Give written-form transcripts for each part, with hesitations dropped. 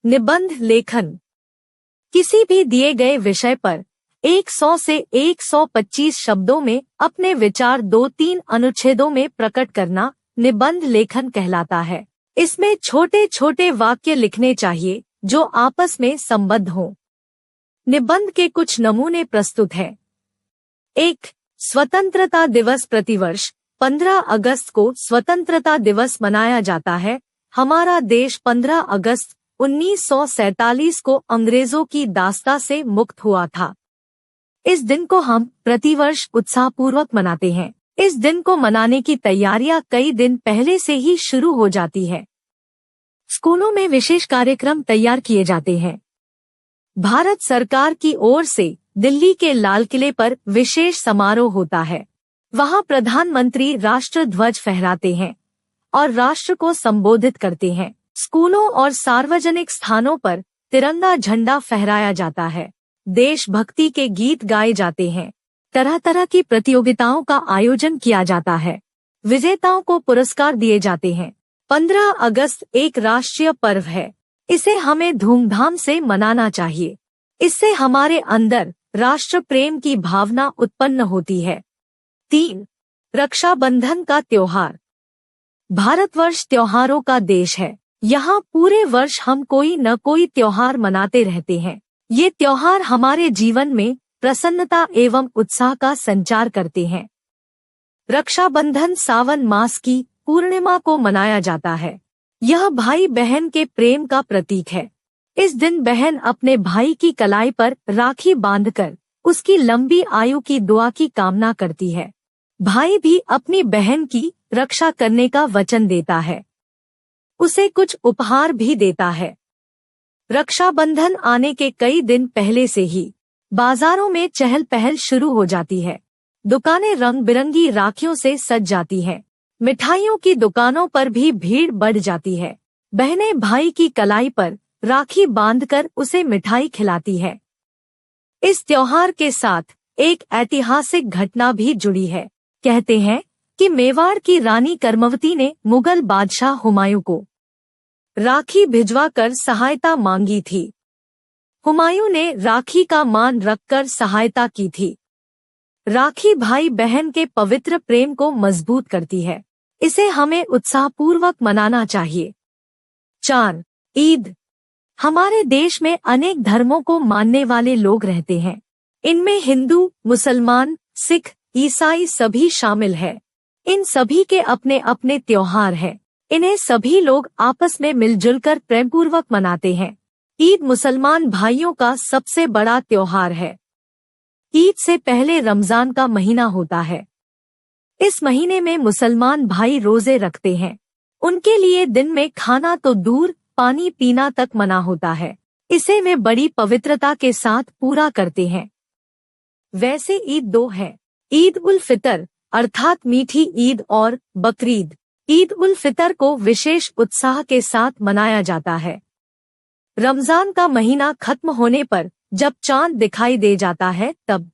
निबंध लेखन। किसी भी दिए गए विषय पर 100 से 125 शब्दों में अपने विचार 2-3 अनुच्छेदों में प्रकट करना निबंध लेखन कहलाता है। इसमें छोटे छोटे वाक्य लिखने चाहिए जो आपस में संबद्ध हों। निबंध के कुछ नमूने प्रस्तुत हैं। 1. स्वतंत्रता दिवस। प्रतिवर्ष 15 अगस्त को स्वतंत्रता दिवस मनाया जाता है। हमारा देश 15 अगस्त 1947 को अंग्रेजों की दास्ता से मुक्त हुआ था। इस दिन को हम प्रतिवर्ष उत्साहपूर्वक मनाते हैं। इस दिन को मनाने की तैयारियां कई दिन पहले से ही शुरू हो जाती है। स्कूलों में विशेष कार्यक्रम तैयार किए जाते हैं। भारत सरकार की ओर से दिल्ली के लाल किले पर विशेष समारोह होता है। वहां प्रधानमंत्री राष्ट्र ध्वज फहराते हैं और राष्ट्र को संबोधित करते हैं। स्कूलों और सार्वजनिक स्थानों पर तिरंगा झंडा फहराया जाता है। देशभक्ति के गीत गाए जाते हैं। तरह तरह की प्रतियोगिताओं का आयोजन किया जाता है। विजेताओं को पुरस्कार दिए जाते हैं। 15 अगस्त एक राष्ट्रीय पर्व है। इसे हमें धूमधाम से मनाना चाहिए। इससे हमारे अंदर राष्ट्र प्रेम की भावना उत्पन्न होती है। 3. रक्षाबंधन का त्योहार। भारतवर्ष त्योहारों का देश है। यहाँ पूरे वर्ष हम कोई न कोई त्योहार मनाते रहते हैं। ये त्योहार हमारे जीवन में प्रसन्नता एवं उत्साह का संचार करते हैं। रक्षाबंधन सावन मास की पूर्णिमा को मनाया जाता है। यह भाई बहन के प्रेम का प्रतीक है। इस दिन बहन अपने भाई की कलाई पर राखी बांधकर उसकी लंबी आयु की दुआ की कामना करती है। भाई भी अपनी बहन की रक्षा करने का वचन देता है। उसे कुछ उपहार भी देता है। रक्षाबंधन आने के कई दिन पहले से ही बाजारों में चहल पहल शुरू हो जाती है। दुकानें रंग बिरंगी राखियों से सज जाती हैं। मिठाइयों की दुकानों पर भी भीड़ बढ़ जाती है। बहनें भाई की कलाई पर राखी बांधकर उसे मिठाई खिलाती है। इस त्योहार के साथ एक ऐतिहासिक घटना भी जुड़ी है। कहते हैं कि मेवाड़ की रानी करमवती ने मुगल बादशाह हुमायूं को राखी भिजवाकर सहायता मांगी थी। हुमायूं ने राखी का मान रखकर सहायता की थी। राखी भाई बहन के पवित्र प्रेम को मजबूत करती है। इसे हमें उत्साहपूर्वक मनाना चाहिए। 4. ईद। हमारे देश में अनेक धर्मों को मानने वाले लोग रहते हैं। इनमें हिंदू, मुसलमान, सिख, ईसाई सभी शामिल है। इन सभी के अपने अपने त्योहार हैं। इन्हें सभी लोग आपस में मिलजुल कर प्रेमपूर्वक मनाते हैं। ईद मुसलमान भाइयों का सबसे बड़ा त्योहार है। ईद से पहले रमजान का महीना होता है। इस महीने में मुसलमान भाई रोजे रखते हैं। उनके लिए दिन में खाना तो दूर, पानी पीना तक मना होता है। इसे वे बड़ी पवित्रता के साथ पूरा करते हैं। वैसे ईद 2 है। ईद उल फितर अर्थात मीठी ईद और बकरीद। ईद उल फितर को विशेष उत्साह के साथ मनाया जाता है। रमजान का महीना खत्म होने पर जब चांद दिखाई दे जाता है तब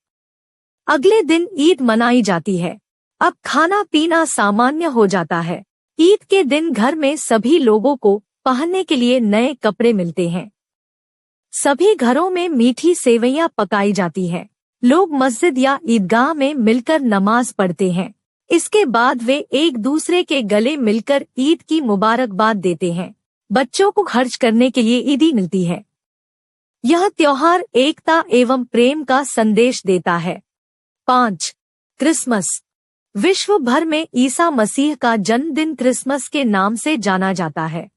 अगले दिन ईद मनाई जाती है। अब खाना पीना सामान्य हो जाता है। ईद के दिन घर में सभी लोगों को पहनने के लिए नए कपड़े मिलते हैं। सभी घरों में मीठी सेवइयां पकाई जाती हैं। लोग मस्जिद या ईदगाह में मिलकर नमाज पढ़ते हैं। इसके बाद वे एक दूसरे के गले मिलकर ईद की मुबारकबाद देते हैं। बच्चों को खर्च करने के लिए ईदी मिलती है। यह त्योहार एकता एवं प्रेम का संदेश देता है। 5. क्रिसमस। विश्व भर में ईसा मसीह का जन्मदिन क्रिसमस के नाम से जाना जाता है।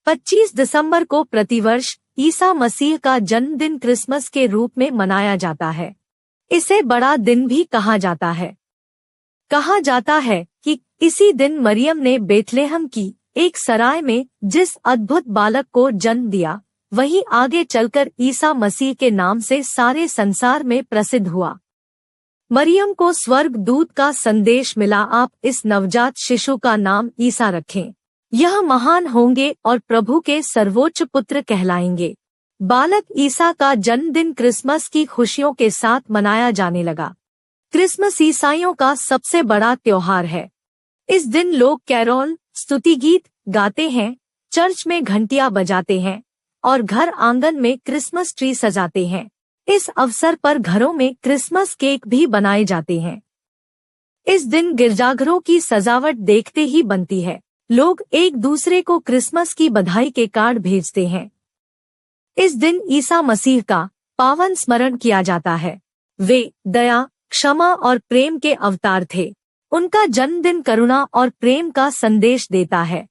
25 दिसंबर को प्रतिवर्ष ईसा मसीह का जन्मदिन क्रिसमस के रूप में मनाया जाता है। इसे बड़ा दिन भी कहा जाता है। कहा जाता है कि इसी दिन मरियम ने बेथलेहम की एक सराय में जिस अद्भुत बालक को जन्म दिया वही आगे चलकर ईसा मसीह के नाम से सारे संसार में प्रसिद्ध हुआ। मरियम को स्वर्ग दूत का संदेश मिला, आप इस नवजात शिशु का नाम ईसा रखें। यह महान होंगे और प्रभु के सर्वोच्च पुत्र कहलाएंगे। बालक ईसा का जन्मदिन क्रिसमस की खुशियों के साथ मनाया जाने लगा। क्रिसमस ईसाइयों का सबसे बड़ा त्योहार है। इस दिन लोग कैरोल, स्तुति गीत गाते हैं, चर्च में घंटियां बजाते हैं, और घर आंगन में क्रिसमस ट्री सजाते हैं। इस अवसर पर घरों में क्रिसमस केक भी बनाए जाते हैं। इस दिन गिरजाघरों की सजावट देखते ही बनती है। लोग एक दूसरे को क्रिसमस की बधाई के कार्ड भेजते हैं। इस दिन ईसा मसीह का पावन स्मरण किया जाता है। वे दया, क्षमा और प्रेम के अवतार थे। उनका जन्मदिन करुणा और प्रेम का संदेश देता है।